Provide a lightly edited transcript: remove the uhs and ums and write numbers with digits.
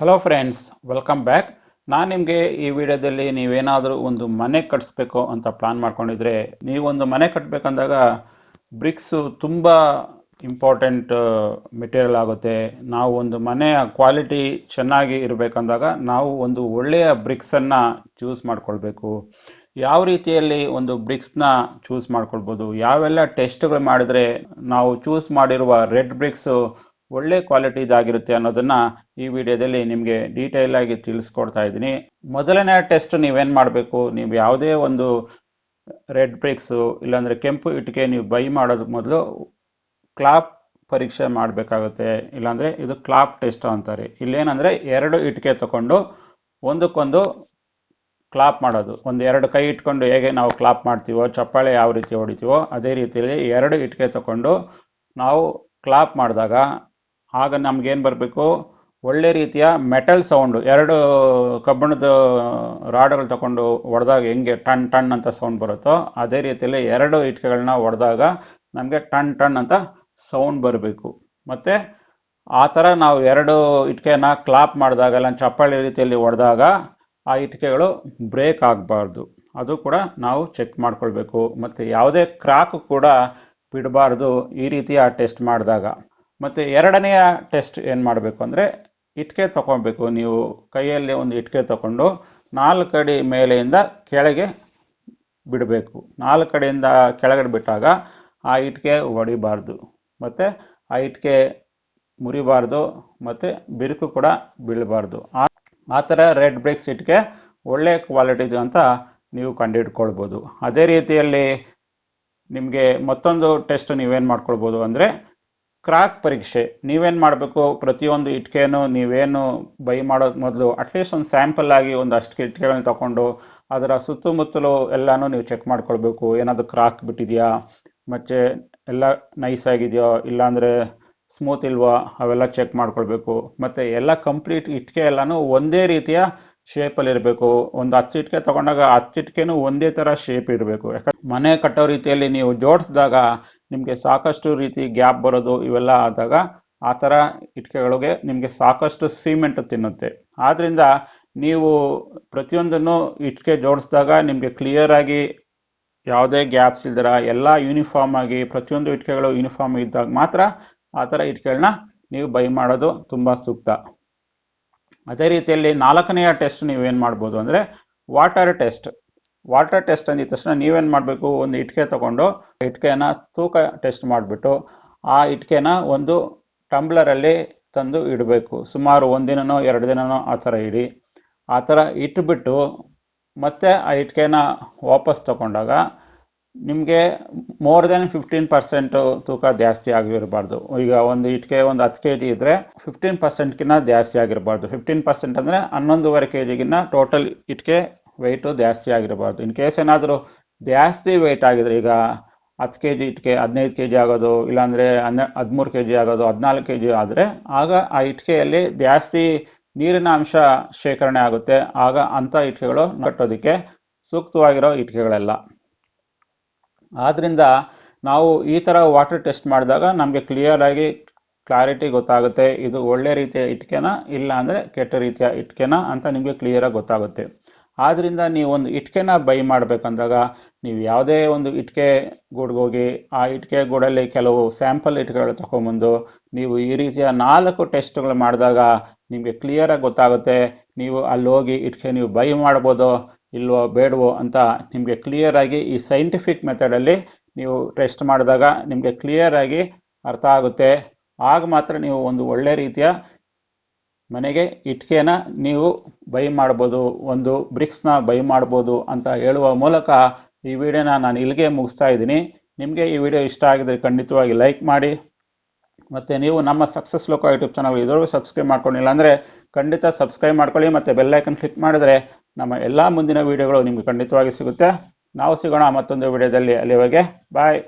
Hello friends, welcome back. ನಾನು ನಿಮಗೆ ಈ ವಿಡಿಯೋದಲ್ಲಿ ನೀವೇನಾದರೂ ಒಂದು ಮನೆ ಕಟ್ಟಿಸ್ಬೇಕು ಅಂತ ಪ್ಲಾನ್ ಮಾಡ್ಕೊಂಡಿದ್ರೆ, ನೀವೊಂದು ಮನೆ ಕಟ್ಟಬೇಕಂದಾಗ ಬ್ರಿಕ್ಸು ತುಂಬ ಇಂಪಾರ್ಟೆಂಟ್ ಮೆಟೀರಿಯಲ್ ಆಗುತ್ತೆ. ನಾವು ಒಂದು ಮನೆಯ ಕ್ವಾಲಿಟಿ ಚೆನ್ನಾಗಿ ಇರಬೇಕಂದಾಗ ನಾವು ಒಂದು ಒಳ್ಳೆಯ ಬ್ರಿಕ್ಸನ್ನು ಚೂಸ್ ಮಾಡ್ಕೊಳ್ಬೇಕು. ಯಾವ ರೀತಿಯಲ್ಲಿ ಒಂದು ಬ್ರಿಕ್ಸ್ನ ಚೂಸ್ ಮಾಡ್ಕೊಳ್ಬೋದು, ಯಾವೆಲ್ಲ ಟೆಸ್ಟ್ಗಳು ಮಾಡಿದ್ರೆ ನಾವು ಚೂಸ್ ಮಾಡಿರುವ ರೆಡ್ ಬ್ರಿಕ್ಸು ಒಳ್ಳೆ ಕ್ವಾಲಿಟಿದಾಗಿರುತ್ತೆ ಅನ್ನೋದನ್ನ ಈ ವಿಡಿಯೋದಲ್ಲಿ ನಿಮಗೆ ಡೀಟೇಲ್ ಆಗಿ ತಿಳಿಸ್ಕೊಡ್ತಾ ಇದ್ದೀನಿ. ಮೊದಲನೇ ಟೆಸ್ಟ್ ನೀವೇನು ಮಾಡಬೇಕು, ನೀವು ಯಾವುದೇ ಒಂದು ರೆಡ್ ಬ್ರಿಕ್ಸು ಇಲ್ಲಾಂದರೆ ಕೆಂಪು ಇಟ್ಟಿಗೆ ನೀವು ಬೈ ಮಾಡೋದು ಮೊದಲು ಕ್ಲಾಪ್ ಪರೀಕ್ಷೆ ಮಾಡಬೇಕಾಗುತ್ತೆ. ಇಲ್ಲಾಂದರೆ ಇದು ಕ್ಲಾಪ್ ಟೆಸ್ಟ್ ಅಂತಾರೆ. ಇಲ್ಲೇನಂದರೆ ಎರಡು ಇಟ್ಟಿಗೆ ತಗೊಂಡು ಒಂದಕ್ಕೊಂದು ಕ್ಲಾಪ್ ಮಾಡೋದು. ಒಂದು ಎರಡು ಕೈ ಇಟ್ಕೊಂಡು ಹೇಗೆ ನಾವು ಕ್ಲಾಪ್ ಮಾಡ್ತೀವೋ, ಚಪ್ಪಾಳೆ ಯಾವ ರೀತಿ ಹೊಡಿತೀವೋ ಅದೇ ರೀತಿಯಲ್ಲಿ ಎರಡು ಇಟ್ಟಿಗೆ ತಗೊಂಡು ನಾವು ಕ್ಲಾಪ್ ಮಾಡಿದಾಗ ಆಗ ನಮಗೇನು ಬರಬೇಕು, ಒಳ್ಳೆ ರೀತಿಯ ಮೆಟಲ್ ಸೌಂಡು. ಎರಡು ಕಬ್ಬಿಣದ ರಾಡ್ಗಳು ತಗೊಂಡು ಹೊಡೆದಾಗ ಹೆಂಗೆ ಟನ್ ಟನ್ ಅಂತ ಸೌಂಡ್ ಬರುತ್ತೋ ಅದೇ ರೀತಿಯಲ್ಲಿ ಎರಡು ಇಟ್ಟಿಗೆಗಳನ್ನ ಹೊಡೆದಾಗ ನಮಗೆ ಟನ್ ಟನ್ ಅಂತ ಸೌಂಡ್ ಬರಬೇಕು. ಮತ್ತು ಆ ಥರ ನಾವು ಎರಡು ಇಟ್ಟಿಗೆನ ಕ್ಲಾಪ್ ಮಾಡಿದಾಗ ಇಲ್ಲ ಚಪ್ಪಾಳೆ ರೀತಿಯಲ್ಲಿ ಹೊಡೆದಾಗ ಆ ಇಟ್ಟಿಗೆಗಳು ಬ್ರೇಕ್ ಆಗಬಾರ್ದು. ಅದು ಕೂಡ ನಾವು ಚೆಕ್ ಮಾಡ್ಕೊಳ್ಬೇಕು. ಮತ್ತು ಯಾವುದೇ ಕ್ರಾಕ್ ಕೂಡ ಬಿಡಬಾರ್ದು ಈ ರೀತಿಯ ಟೆಸ್ಟ್ ಮಾಡಿದಾಗ. ಮತ್ತು ಎರಡನೆಯ ಟೆಸ್ಟ್ ಏನು ಮಾಡಬೇಕು ಅಂದರೆ, ಇಟ್ಟಿಗೆ ತಗೊಳ್ಬೇಕು. ನೀವು ಕೈಯಲ್ಲಿ ಒಂದು ಇಟ್ಟಿಗೆ ತಗೊಂಡು 4 ಅಡಿ ಮೇಲೆಯಿಂದ ಕೆಳಗೆ ಬಿಡಬೇಕು. 4 ಅಡಿಯಿಂದ ಕೆಳಗಡೆ ಬಿಟ್ಟಾಗ ಆ ಇಟ್ಟಿಗೆ ಹೊಡಿಬಾರ್ದು, ಮತ್ತು ಆ ಇಟ್ಟಿಗೆ ಮುರಿಬಾರ್ದು, ಮತ್ತು ಬಿರುಕು ಕೂಡ ಬೀಳಬಾರ್ದು. ಆ ಥರ ರೆಡ್ ಬ್ರಿಕ್ಸ್ ಇಟ್ಟಿಗೆ ಒಳ್ಳೆಯ ಕ್ವಾಲಿಟಿದು ಅಂತ ನೀವು ಕಂಡುಹಿಡ್ಕೊಳ್ಬೋದು. ಅದೇ ರೀತಿಯಲ್ಲಿ ನಿಮಗೆ ಮತ್ತೊಂದು ಟೆಸ್ಟ್ ನೀವೇನು ಮಾಡ್ಕೊಳ್ಬೋದು ಅಂದರೆ ಕ್ರಾಕ್ ಪರೀಕ್ಷೆ. ನೀವೇನು ಮಾಡಬೇಕು, ಪ್ರತಿಯೊಂದು ಇಟ್ಟಿಗೆನೂ ನೀವೇನು ಬೈ ಮಾಡೋದು ಮೊದಲು ಅಟ್ಲೀಸ್ಟ್ ಒಂದು ಸ್ಯಾಂಪಲ್ ಆಗಿ ಒಂದು ಅಷ್ಟು ಇಟ್ಟಿಗೆಗಳನ್ನ ತಗೊಂಡು ಅದರ ಸುತ್ತಮುತ್ತಲು ಎಲ್ಲನೂ ನೀವು ಚೆಕ್ ಮಾಡ್ಕೊಳ್ಬೇಕು. ಏನಾದರೂ ಕ್ರಾಕ್ ಬಿಟ್ಟಿದೆಯಾ, ಮತ್ತು ಎಲ್ಲ ನೈಸ್ ಆಗಿದೆಯೋ ಇಲ್ಲಾಂದರೆ ಸ್ಮೂತ್ ಇಲ್ವೋ ಅವೆಲ್ಲ ಚೆಕ್ ಮಾಡ್ಕೊಳ್ಬೇಕು. ಮತ್ತು ಎಲ್ಲ ಕಂಪ್ಲೀಟ್ ಇಟ್ಟಿಗೆ ಎಲ್ಲನೂ ಒಂದೇ ರೀತಿಯ ಶೇಪಲ್ಲಿ ಇರಬೇಕು. ಒಂದು 10 ಇಟ್ಟಿಗೆ ತೊಗೊಂಡಾಗ 10 ಇಟ್ಟಿಗೆನೂ ಒಂದೇ ಥರ ಶೇಪ್ ಇರಬೇಕು. ಯಾಕಂದ್ರೆ ಮನೆ ಕಟ್ಟೋ ರೀತಿಯಲ್ಲಿ ನೀವು ಜೋಡಿಸಿದಾಗ ನಿಮಗೆ ಸಾಕಷ್ಟು ರೀತಿ ಗ್ಯಾಪ್ ಬರೋದು ಇವೆಲ್ಲ ಆದಾಗ ಆ ಥರ ಇಟ್ಟಿಗೆಗಳಿಗೆ ನಿಮಗೆ ಸಾಕಷ್ಟು ಸಿಮೆಂಟ್ ತಿನ್ನುತ್ತೆ. ಆದ್ದರಿಂದ ನೀವು ಪ್ರತಿಯೊಂದನ್ನು ಇಟ್ಟಿಗೆ ಜೋಡಿಸಿದಾಗ ನಿಮಗೆ ಕ್ಲಿಯರ್ ಆಗಿ ಯಾವುದೇ ಗ್ಯಾಪ್ಸ್ ಇಲ್ದಿರ ಎಲ್ಲ ಯೂನಿಫಾರ್ಮ್ ಆಗಿ ಪ್ರತಿಯೊಂದು ಇಟ್ಟಿಗೆಗಳು ಯೂನಿಫಾರ್ಮ್ ಇದ್ದಾಗ ಮಾತ್ರ ಆ ಥರ ಇಟ್ಟಿಗೆಗಳನ್ನ ನೀವು ಬೈ ಮಾಡೋದು ತುಂಬ ಸೂಕ್ತ. ಅದೇ ರೀತಿಯಲ್ಲಿ 4ನೆಯ ಟೆಸ್ಟ್ ನೀವೇನು ಮಾಡ್ಬೋದು ಅಂದರೆ ವಾಟರ್ ಟೆಸ್ಟ್. ವಾಟರ್ ಟೆಸ್ಟ್ ಅಂದಿದ ತಕ್ಷಣ ನೀವೇನು ಮಾಡಬೇಕು, ಒಂದು ಇಟ್ಟಿಗೆ ತಗೊಂಡು ಇಟ್ಟಿಗೆನ ತೂಕ ಟೆಸ್ಟ್ ಮಾಡಿಬಿಟ್ಟು ಆ ಇಟ್ಟಿಗೆನ ಒಂದು ಟಂಬ್ಲರಲ್ಲಿ ತಂದು ಇಡಬೇಕು. ಸುಮಾರು 1 ದಿನನೋ 2 ದಿನನೋ ಆ ಥರ ಇಡಿ. ಆ ಥರ ಇಟ್ಬಿಟ್ಟು ಮತ್ತೆ ಆ ಇಟ್ಟಿಗೆನ ವಾಪಸ್ ತಗೊಂಡಾಗ ನಿಮಗೆ ಮೋರ್ ದೆನ್ 15% ತೂಕ ಜಾಸ್ತಿ ಆಗಿರಬಾರ್ದು. ಈಗ ಒಂದು ಇಟ್ಟಿಗೆ ಒಂದು 10 kg ಇದ್ದರೆ 15%ಗಿನ್ನ ಜಾಸ್ತಿ ಆಗಿರಬಾರ್ದು. 15% ಅಂದರೆ 11.5 kgಗಿನ್ನ ಟೋಟಲ್ ಇಟ್ಟಿಗೆ ವೆಯ್ಟು ಜಾಸ್ತಿ ಆಗಿರಬಾರ್ದು. ಇನ್ ಕೇಸ್ ಏನಾದರೂ ಜಾಸ್ತಿ ವೆಯ್ಟ್ ಆಗಿದ್ರೆ, ಈಗ 10 kg ಇಟ್ಟಿಗೆ 15 kg ಆಗೋದು, ಇಲ್ಲಾಂದರೆ 13 kg ಆಗೋದು, 14 kg ಆದರೆ ಆಗ ಆ ಇಟ್ಟಿಗೆಯಲ್ಲಿ ಜಾಸ್ತಿ ನೀರಿನ ಅಂಶ ಶೇಖರಣೆ ಆಗುತ್ತೆ. ಆಗ ಅಂಥ ಇಟ್ಟಿಗೆಗಳು ಕಟ್ಟೋದಕ್ಕೆ ಸೂಕ್ತವಾಗಿರೋ ಇಟ್ಟಿಗೆಗಳೆಲ್ಲ. ಆದ್ದರಿಂದ ನಾವು ಈ ಥರ ವಾಟರ್ ಟೆಸ್ಟ್ ಮಾಡಿದಾಗ ನಮಗೆ ಕ್ಲಿಯರ್ ಆಗಿ ಕ್ಲಾರಿಟಿ ಗೊತ್ತಾಗುತ್ತೆ, ಇದು ಒಳ್ಳೆ ರೀತಿಯ ಇಟ್ಟಿಗೆನ ಇಲ್ಲ ಅಂದರೆ ಕೆಟ್ಟ ರೀತಿಯ ಇಟ್ಟಿಗೆನ ಅಂತ ನಿಮಗೆ ಕ್ಲಿಯರಾಗಿ ಗೊತ್ತಾಗುತ್ತೆ. ಆದ್ದರಿಂದ ನೀವು ಒಂದು ಇಟ್ಟಿಗೆನ ಬೈ ಮಾಡಬೇಕಂದಾಗ ನೀವು ಯಾವುದೇ ಒಂದು ಇಟ್ಟಿಗೆ ಗೂಡಿಗೆ ಆ ಇಟ್ಟಿಗೆ ಗೂಡಲ್ಲಿ ಕೆಲವು ಸ್ಯಾಂಪಲ್ ಇಟ್ಟಿಗೆಗಳು ತಗೊಂಬಂದು ನೀವು ಈ ರೀತಿಯ 4 ಟೆಸ್ಟ್ಗಳು ಮಾಡಿದಾಗ ನಿಮಗೆ ಕ್ಲಿಯರಾಗಿ ಗೊತ್ತಾಗುತ್ತೆ. ನೀವು ಅಲ್ಲಿ ಹೋಗಿ ಇಟ್ಟಿಗೆ ನೀವು ಬೈ ಮಾಡ್ಬೋದೋ ಇಲ್ವೋ ಬೇಡವೋ ಅಂತ ನಿಮಗೆ ಕ್ಲಿಯರಾಗಿ ಈ ಸೈಂಟಿಫಿಕ್ ಮೆಥಡಲ್ಲಿ ನೀವು ಟೆಸ್ಟ್ ಮಾಡಿದಾಗ ನಿಮಗೆ ಕ್ಲಿಯರಾಗಿ ಅರ್ಥ ಆಗುತ್ತೆ. ಆಗ ಮಾತ್ರ ನೀವು ಒಂದು ಒಳ್ಳೆ ರೀತಿಯ ಮನೆಗೆ ಇಟ್ಟಿಗೆನ ನೀವು ಬೈ ಮಾಡ್ಬೋದು, ಒಂದು ಬ್ರಿಕ್ಸ್ನ ಬೈ ಮಾಡ್ಬೋದು ಅಂತ ಹೇಳುವ ಮೂಲಕ ಈ ವಿಡಿಯೋನ ನಾನು ಇಲ್ಲಿಗೆ ಮುಗಿಸ್ತಾ ಇದ್ದೀನಿ. ನಿಮಗೆ ಈ ವಿಡಿಯೋ ಇಷ್ಟ ಆಗಿದ್ರೆ ಖಂಡಿತವಾಗಿ ಲೈಕ್ ಮಾಡಿ. ಮತ್ತು ನೀವು ನಮ್ಮ SuccessLoka ಯೂಟ್ಯೂಬ್ ಚಾನಲ್ ಇದುವರೆಗೂ ಸಬ್ಸ್ಕ್ರೈಬ್ ಮಾಡ್ಕೊಂಡಿಲ್ಲ ಅಂದರೆ ಖಂಡಿತ ಸಬ್ಸ್ಕ್ರೈಬ್ ಮಾಡ್ಕೊಳ್ಳಿ. ಮತ್ತು ಬೆಲ್ ಐಕನ್ ಕ್ಲಿಕ್ ಮಾಡಿದ್ರೆ ನಮ್ಮ ಎಲ್ಲ ಮುಂದಿನ ವೀಡಿಯೋಗಳು ನಿಮಗೆ ಖಂಡಿತವಾಗಿ ಸಿಗುತ್ತೆ. ನಾವು ಸಿಗೋಣ ಮತ್ತೊಂದು ವಿಡಿಯೋದಲ್ಲಿ. ಅಲ್ಲಿವರೆಗೆ ಬಾಯ್.